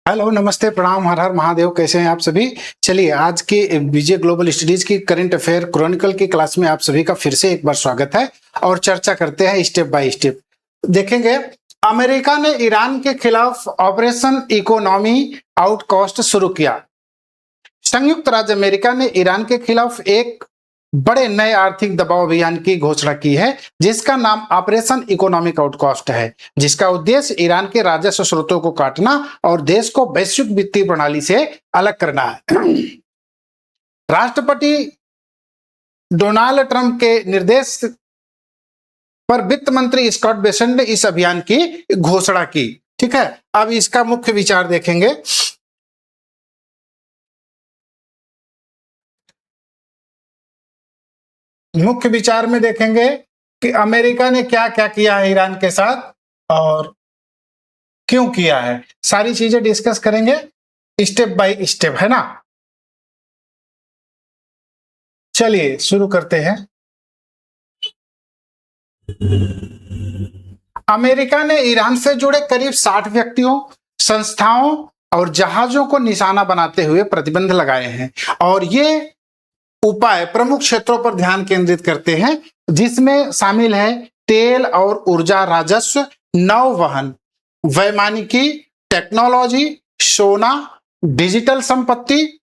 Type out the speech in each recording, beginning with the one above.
Hello, नमस्ते, प्रणाम, हर हर महादेव। कैसे हैं आप सभी? चलिए, आज की विजय ग्लोबल स्टडीज की करंट अफेयर क्रॉनिकल की क्लास में आप सभी का फिर से एक बार स्वागत है और चर्चा करते हैं स्टेप बाय स्टेप। देखेंगे, अमेरिका ने ईरान के खिलाफ ऑपरेशन इकोनॉमी आउटकॉस्ट शुरू किया। संयुक्त राज्य अमेरिका ने ईरान के खिलाफ एक बड़े नए आर्थिक दबाव अभियान की घोषणा की है, जिसका नाम ऑपरेशन इकोनॉमिक आउटकॉस्ट है, जिसका उद्देश्य ईरान के राजस्व स्रोतों को काटना और देश को वैश्विक वित्तीय प्रणाली से अलग करना है। राष्ट्रपति डोनाल्ड ट्रंप के निर्देश पर वित्त मंत्री स्कॉट बेसेंट ने इस अभियान की घोषणा की। ठीक है, अब इसका मुख्य विचार देखेंगे। मुख्य विचार में देखेंगे कि अमेरिका ने क्या क्या किया है ईरान के साथ और क्यों किया है, सारी चीजें डिस्कस करेंगे स्टेप बाय स्टेप, है ना। चलिए शुरू करते हैं। अमेरिका ने ईरान से जुड़े करीब 60 व्यक्तियों, संस्थाओं और जहाजों को निशाना बनाते हुए प्रतिबंध लगाए हैं और ये उपाय प्रमुख क्षेत्रों पर ध्यान केंद्रित करते हैं, जिसमें शामिल है तेल और ऊर्जा राजस्व, नौवहन, वैमानिकी, टेक्नोलॉजी, सोना, डिजिटल संपत्ति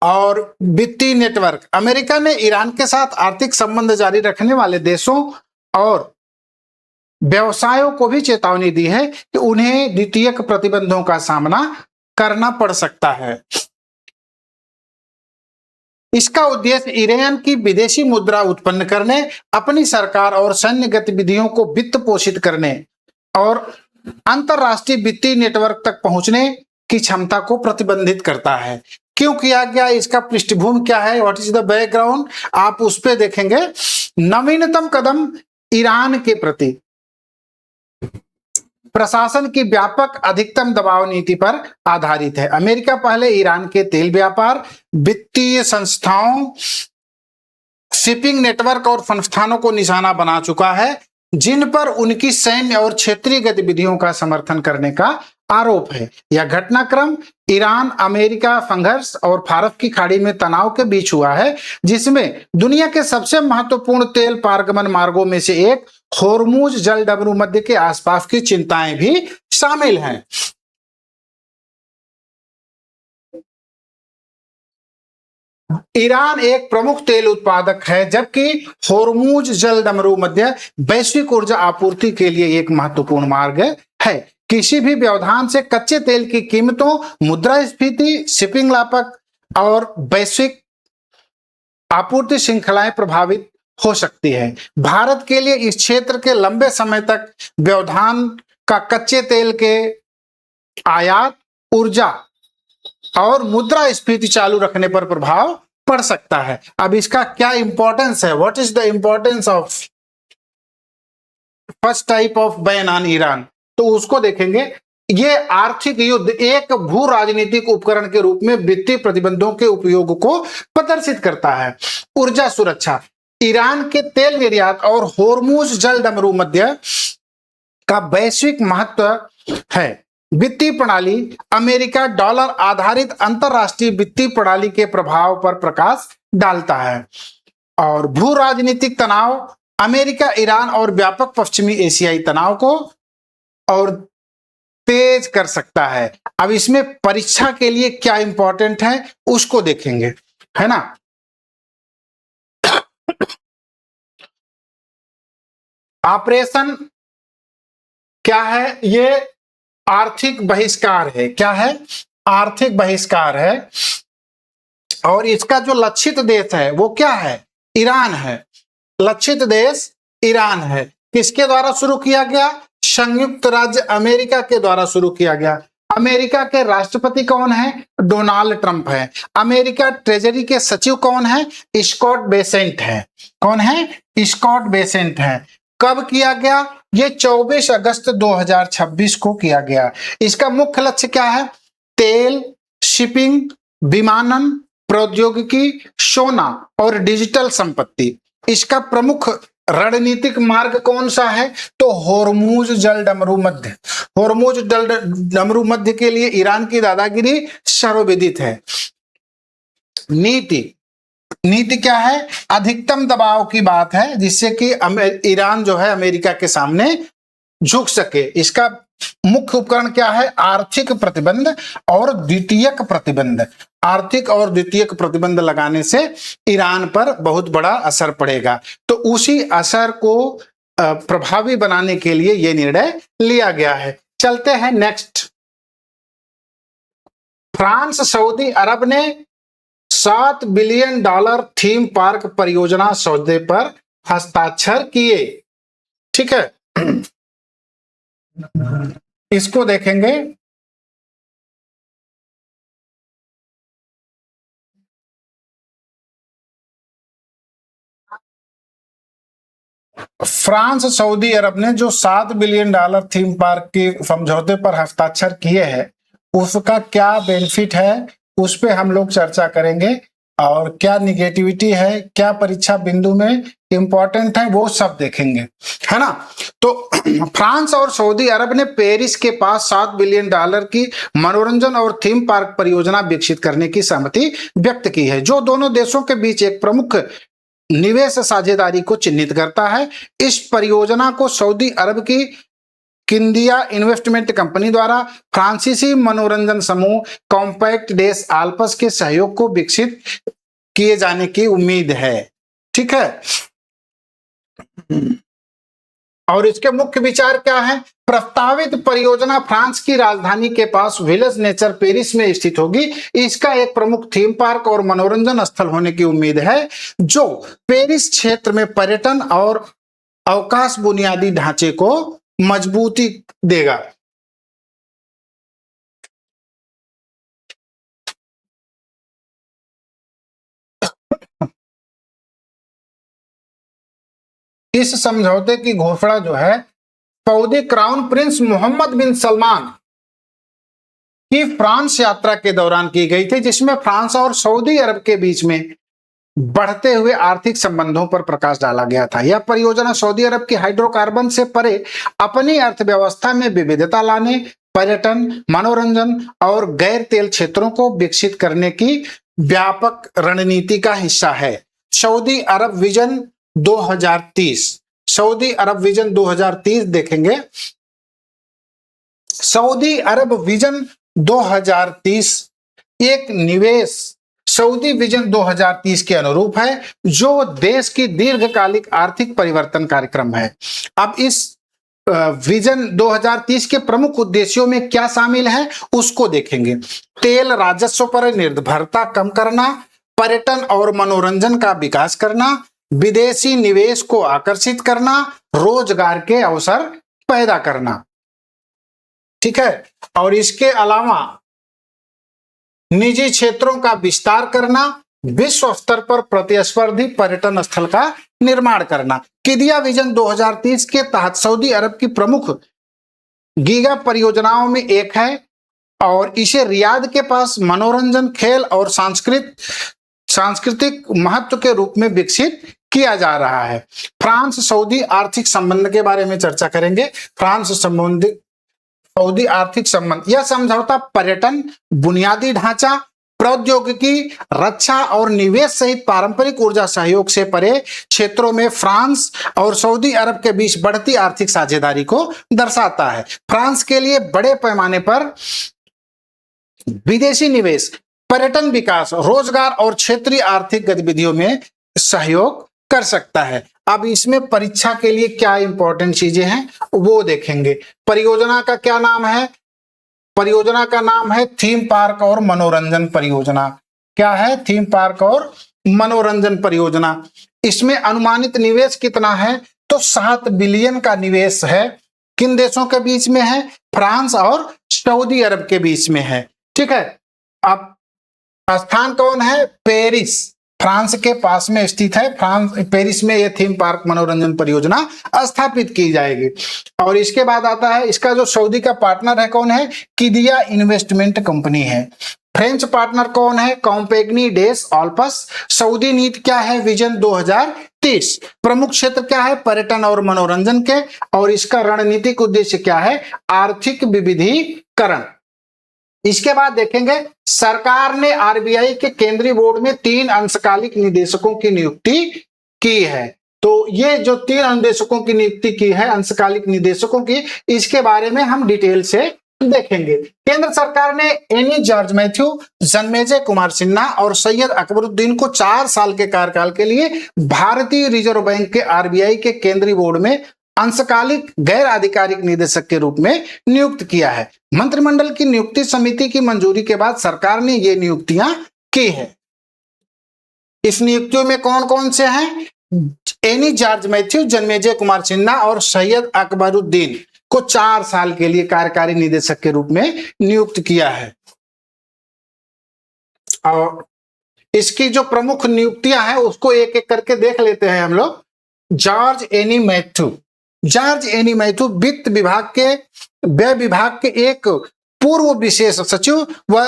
और वित्तीय नेटवर्क। अमेरिका ने ईरान के साथ आर्थिक संबंध जारी रखने वाले देशों और व्यवसायों को भी चेतावनी दी है कि उन्हें द्वितीयक प्रतिबंधों का सामना करना पड़ सकता है। इसका उद्देश्य ईरान की विदेशी मुद्रा उत्पन्न करने, अपनी सरकार और सैन्य गतिविधियों को वित्त पोषित करने और अंतरराष्ट्रीय वित्तीय नेटवर्क तक पहुंचने की क्षमता को प्रतिबंधित करता है। क्यों किया गया, इसका पृष्ठभूमि क्या है, व्हाट इज द बैकग्राउंड, आप उस पे देखेंगे। नवीनतम कदम ईरान के प्रति प्रशासन की व्यापक अधिकतम दबाव नीति पर आधारित है। अमेरिका पहले ईरान के तेल व्यापार, वित्तीय संस्थाओं, शिपिंग नेटवर्क और संस्थानों को निशाना बना चुका है, जिन पर उनकी सैन्य और क्षेत्रीय गतिविधियों का समर्थन करने का आरोप है। यह घटनाक्रम ईरान अमेरिका संघर्ष और फारस की खाड़ी में तनाव के बीच हुआ है, जिसमें दुनिया के सबसे महत्वपूर्ण तेल पारगमन मार्गों में से एक होर्मुज जलडमरू मध्य के आसपास की चिंताएं भी शामिल हैं। ईरान एक प्रमुख तेल उत्पादक है, जबकि होर्मुज जलडमरू मध्य वैश्विक ऊर्जा आपूर्ति के लिए एक महत्वपूर्ण मार्ग है। किसी भी व्यवधान से कच्चे तेल की कीमतों, मुद्रास्फीति, शिपिंग लापक और वैश्विक आपूर्ति श्रृंखलाएं प्रभावित हो सकती है। भारत के लिए इस क्षेत्र के लंबे समय तक व्यवधान का कच्चे तेल के आयात, ऊर्जा और मुद्रास्फीति चालू रखने पर प्रभाव पड़ सकता है। अब इसका क्या इंपॉर्टेंस है, what is the importance of first type of ban on Iran, तो उसको देखेंगे। ये आर्थिक युद्ध एक भू राजनीतिक उपकरण के रूप में वित्तीय प्रतिबंधों के उपयोग को प्रदर्शित करता है। ऊर्जा सुरक्षा, ईरान के तेल निर्यात और होर्मुज जलडमरू मध्य का वैश्विक महत्व है। वित्तीय प्रणाली, अमेरिका डॉलर आधारित अंतरराष्ट्रीय वित्तीय प्रणाली के प्रभाव पर प्रकाश डालता है। और भू राजनीतिक तनाव, अमेरिका ईरान और व्यापक पश्चिमी एशियाई तनाव को और तेज कर सकता है। अब इसमें परीक्षा के लिए क्या इंपॉर्टेंट है उसको देखेंगे, है ना। ऑपरेशन क्या है, ये आर्थिक बहिष्कार है। क्या है, आर्थिक बहिष्कार है। और इसका जो लक्षित देश है वो क्या है, ईरान है। लक्षित देश ईरान है। किसके द्वारा शुरू किया गया, संयुक्त राज्य अमेरिका के द्वारा शुरू किया गया। अमेरिका के राष्ट्रपति कौन है, डोनाल्ड ट्रंप है। अमेरिका ट्रेजरी के सचिव कौन है, स्कॉट बेसेंट है। कौन है, स्कॉट बेसेंट है। कब किया गया, ये 24 अगस्त 2026 को किया गया। इसका मुख्य लक्ष्य क्या है, तेल, शिपिंग, विमानन, प्रौद्योगिकी, सोना और डिजिटल संपत्ति। इसका प्रमुख रणनीतिक मार्ग कौन सा है? तो होर्मुज जल डमरू मध्य। होर्मुज जल डमरू मध्य के लिए ईरान की दादागिरी सर्वविदित है। नीति क्या है? अधिकतम दबाव की बात है, जिससे कि ईरान जो है अमेरिका के सामने झुक सके। इसका मुख्य उपकरण क्या है? आर्थिक प्रतिबंध और द्वितीयक प्रतिबंध। आर्थिक और द्वितीयक प्रतिबंध लगाने से ईरान पर बहुत बड़ा असर पड़ेगा। तो उसी असर को प्रभावी बनाने के लिए यह निर्णय लिया गया है। चलते हैं नेक्स्ट। फ्रांस सऊदी अरब ने $7 बिलियन थीम पार्क परियोजना सौदे पर हस्ताक्षर किए। ठीक है, इसको देखेंगे। फ्रांस सऊदी अरब ने जो $7 बिलियन थीम पार्क के समझौते पर हस्ताक्षर किए हैं, उसका क्या बेनिफिट है उस पे हम लोग चर्चा करेंगे, और क्या निगेटिविटी है, क्या परीक्षा बिंदु में इंपॉर्टेंट है, वो सब देखेंगे, है ना। तो फ्रांस और सऊदी अरब ने पेरिस के पास $7 बिलियन की मनोरंजन और थीम पार्क परियोजना विकसित करने की सहमति व्यक्त की है, जो दोनों देशों के बीच एक प्रमुख निवेश साझेदारी को चिन्हित करता है। इस परियोजना को सऊदी अरब की किंदिया इन्वेस्टमेंट कंपनी द्वारा फ्रांसीसी मनोरंजन समूह कॉम्पैक्ट डेस आल्पस के सहयोग को विकसित किए जाने की उम्मीद है। ठीक है, और इसके मुख्य विचार क्या है? प्रस्तावित परियोजना फ्रांस की राजधानी के पास विलेज नेचर पेरिस में स्थित होगी। इसका एक प्रमुख थीम पार्क और मनोरंजन स्थल होने की उम्मीद है, जो पेरिस क्षेत्र में पर्यटन और अवकाश बुनियादी ढांचे को मजबूती देगा। इस समझौते की घोषणा जो है सऊदी क्राउन प्रिंस मोहम्मद बिन सलमान की फ्रांस यात्रा के दौरान की गई थी, जिसमें फ्रांस और सऊदी अरब के बीच में बढ़ते हुए आर्थिक संबंधों पर प्रकाश डाला गया था। यह परियोजना सऊदी अरब की हाइड्रोकार्बन से परे अपनी अर्थव्यवस्था में विविधता लाने, पर्यटन, मनोरंजन और गैर तेल क्षेत्रों को विकसित करने की व्यापक रणनीति का हिस्सा है। सऊदी अरब विजन 2030, सऊदी अरब विजन 2030 देखेंगे। सऊदी अरब विजन 2030 एक निवेश सऊदी विजन 2030 के अनुरूप है, जो देश की दीर्घकालिक आर्थिक परिवर्तन कार्यक्रम है। अब इस विजन 2030 के प्रमुख उद्देश्यों में क्या शामिल है उसको देखेंगे। तेल राजस्व पर निर्भरता कम करना, पर्यटन और मनोरंजन का विकास करना, विदेशी निवेश को आकर्षित करना, रोजगार के अवसर पैदा करना। ठीक है, और इसके अलावा निजी क्षेत्रों का विस्तार करना, विश्व स्तर पर प्रतिस्पर्धी पर्यटन स्थल का निर्माण करना। किदिया विजन 2030 के तहत सऊदी अरब की प्रमुख गीगा परियोजनाओं में एक है, और इसे रियाद के पास मनोरंजन, खेल और सांस्कृतिक महत्व के रूप में विकसित किया जा रहा है। फ्रांस सऊदी आर्थिक संबंध के बारे में चर्चा करेंगे। फ्रांस सऊदी आर्थिक संबंध, यह समझौता पर्यटन, बुनियादी ढांचा, प्रौद्योगिकी, रक्षा और निवेश सहित पारंपरिक ऊर्जा सहयोग से परे क्षेत्रों में फ्रांस और सऊदी अरब के बीच बढ़ती आर्थिक साझेदारी को दर्शाता है। फ्रांस के लिए बड़े पैमाने पर विदेशी निवेश, पर्यटन विकास, रोजगार और क्षेत्रीय आर्थिक गतिविधियों में सहयोग कर सकता है। अब इसमें परीक्षा के लिए क्या इंपॉर्टेंट चीजें हैं वो देखेंगे। परियोजना का क्या नाम है? परियोजना का नाम है थीम पार्क और मनोरंजन परियोजना। क्या है? थीम पार्क और मनोरंजन परियोजना। इसमें अनुमानित निवेश कितना है? तो 7 बिलियन का निवेश है। किन देशों के बीच में है? फ्रांस और सऊदी अरब के बीच में है। ठीक है, अब स्थान कौन है? पेरिस, फ्रांस के पास में स्थित है। पेरिस में यह थीम पार्क मनोरंजन परियोजना स्थापित की जाएगी। और इसके बाद आता है इसका जो सऊदी का पार्टनर है कौन है? किदिया इन्वेस्टमेंट कंपनी है। फ्रेंच पार्टनर कौन है? कॉम्पैग्नी डेस ऑल्पस। सऊदी नीति क्या है? विजन 30 प्रमुख क्षेत्र क्या है? पर्यटन और मनोरंजन के। और इसका रणनीतिक उद्देश्य क्या है? आर्थिक विविधीकरण। इसके बाद देखेंगे सरकार ने आरबीआई के केंद्रीय बोर्ड में 3 अंशकालिक निदेशकों की नियुक्ति की है। तो ये जो 3 निदेशकों की नियुक्ति की है, अंशकालिक निदेशकों की, इसके बारे में हम डिटेल से देखेंगे। केंद्र सरकार ने एनी जॉर्ज मैथ्यू, जन्मेजय कुमार सिन्हा और सैयद अकबरुद्दीन को 4 साल के कार्यकाल के लिए भारतीय रिजर्व बैंक के आरबीआई के केंद्रीय बोर्ड में अंशकालिक गैर आधिकारिक निदेशक के रूप में नियुक्त किया है। मंत्रिमंडल की नियुक्ति समिति की मंजूरी के बाद सरकार ने ये नियुक्तियां की है। इस नियुक्तियों में कौन कौन से हैं? एनी जॉर्ज मैथ्यू, जन्मेजय कुमार सिन्हा और सैयद अकबरुद्दीन को 4 साल के लिए कार्यकारी निदेशक के रूप में नियुक्त किया है। और इसकी जो प्रमुख नियुक्तियां हैं उसको एक एक करके देख लेते हैं हम लोग। George any Matthew, George any Matthew वित्त विभाग के व्यय विभाग के एक पूर्व विशेष सचिव व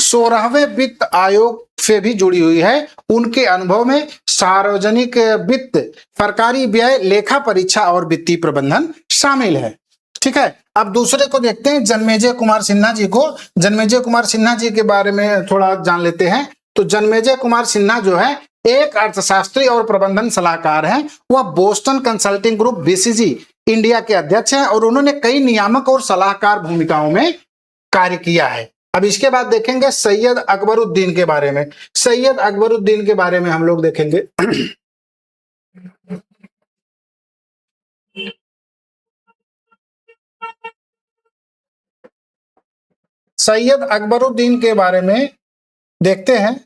16वें वित्त आयोग से भी जुड़ी हुई है। उनके अनुभव में सार्वजनिक वित्त, सरकारी व्यय, लेखा परीक्षा और वित्तीय प्रबंधन शामिल है। ठीक है, अब दूसरे को देखते हैं, जन्मेजय कुमार सिन्हा जी को। जन्मेजय कुमार सिन्हा जी के बारे में थोड़ा जान लेते हैं। तो जन्मेजय कुमार सिन्हा जो है एक अर्थशास्त्री और प्रबंधन सलाहकार हैं। वह Boston consulting group BCG India के अध्यक्ष हैं और उन्होंने कई नियामक और सलाहकार भूमिकाओं में कार्य किया है। अब इसके बाद देखेंगे सैयद अकबरुद्दीन के बारे में। सैयद अकबरुद्दीन के बारे में हम लोग देखेंगे। सैयद अकबरुद्दीन के बारे में देखते हैं।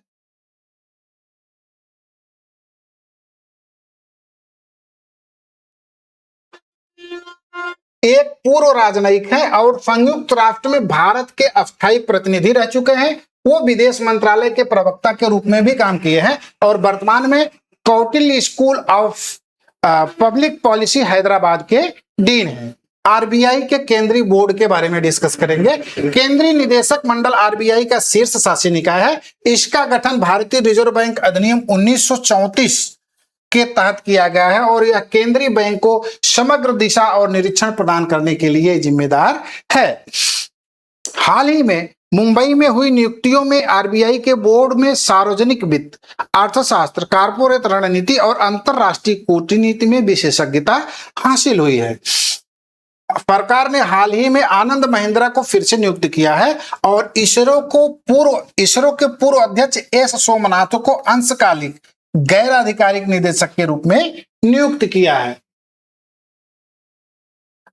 एक पूर्व राजनयिक हैं और संयुक्त राष्ट्र में भारत के अस्थायी प्रतिनिधि रह चुके हैं। वो विदेश मंत्रालय के प्रवक्ता के रूप में भी काम किए हैं और वर्तमान में Kautilya school of public policy Hyderabad के डीन हैं। आरबीआई के केंद्रीय बोर्ड के बारे में डिस्कस करेंगे। केंद्रीय निदेशक मंडल आरबीआई का शीर्ष शासी निकाय है। इसका गठन भारतीय रिजर्व बैंक अधिनियम 1934 के तहत किया गया है और यह केंद्रीय बैंक को समग्र दिशा और निरीक्षण प्रदान करने के लिए जिम्मेदार है। हाल ही में मुंबई में हुई नियुक्तियों में आरबीआई के बोर्ड में सार्वजनिक वित्त, अर्थशास्त्र, कारपोरेट रणनीति और अंतरराष्ट्रीय कूटनीति में विशेषज्ञता हासिल हुई है। सरकार ने हाल ही में आनंद महिंद्रा को फिर से नियुक्त किया है और इसरो के पूर्व अध्यक्ष एस सोमनाथ को अंशकालिक गैर आधिकारिक निदेशक के रूप में नियुक्त किया है।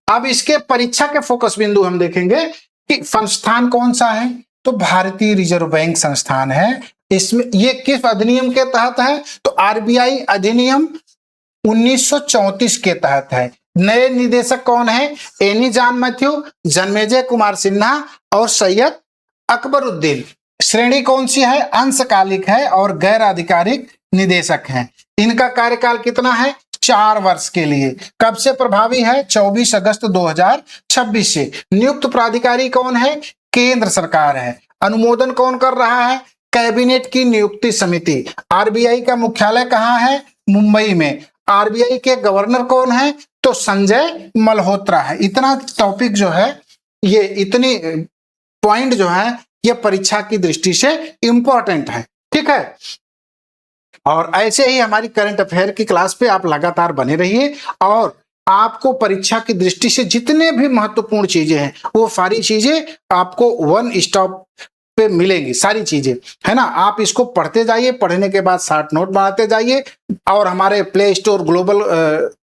अब इसके परीक्षा के फोकस बिंदु हम देखेंगे कि संस्थान कौन सा है, तो भारतीय रिजर्व बैंक संस्थान है। इसमें ये किस अधिनियम के तहत है, तो आरबीआई अधिनियम 1934 के तहत है। नए निदेशक कौन है, एनी जॉर्ज मैथ्यू, जन्मेजय कुमार सिन्हा और सैयद अकबरुद्दीन। श्रेणी कौन सी है, अंशकालिक है और गैर आधिकारिक निदेशक हैं। इनका कार्यकाल कितना है, 4 वर्ष के लिए। कब से प्रभावी है, 24 अगस्त 2026 से। नियुक्त प्राधिकारी कौन है, केंद्र सरकार है। अनुमोदन कौन कर रहा है, कैबिनेट की नियुक्ति समिति। आरबीआई का मुख्यालय कहाँ है, मुंबई में। आरबीआई के गवर्नर कौन है, तो संजय मल्होत्रा है। इतना टॉपिक जो है, ये इतनी पॉइंट जो है, ये परीक्षा की दृष्टि से इंपॉर्टेंट है। ठीक है, और ऐसे ही हमारी करंट अफेयर की क्लास पे आप लगातार बने रहिए और आपको परीक्षा की दृष्टि से जितने भी महत्वपूर्ण चीजें हैं वो सारी चीजें आपको वन स्टॉप पे मिलेंगी, सारी चीजें, है ना। आप इसको पढ़ते जाइए, पढ़ने के बाद शॉर्ट नोट बनाते जाइए और हमारे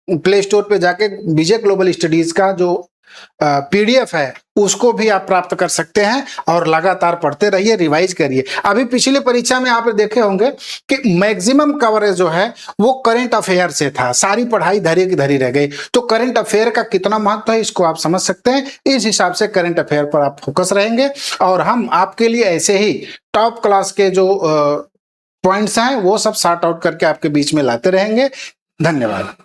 प्ले स्टोर पे जाके विजय ग्लोबल स्टडीज का जो पीडीएफ है उसको भी आप प्राप्त कर सकते हैं और लगातार पढ़ते रहिए, रिवाइज करिए। अभी पिछली परीक्षा में आप देखे होंगे कि मैक्सिमम कवरेज जो है वो करंट अफेयर से था, सारी पढ़ाई धरी की धरी रह गई। तो करंट अफेयर का कितना महत्व है इसको आप समझ सकते हैं। इस हिसाब से करंट अफेयर पर आप फोकस रहेंगे और हम आपके लिए ऐसे ही टॉप क्लास के जो पॉइंट्स हैं वो सब सॉर्ट आउट करके आपके बीच में लाते रहेंगे। धन्यवाद।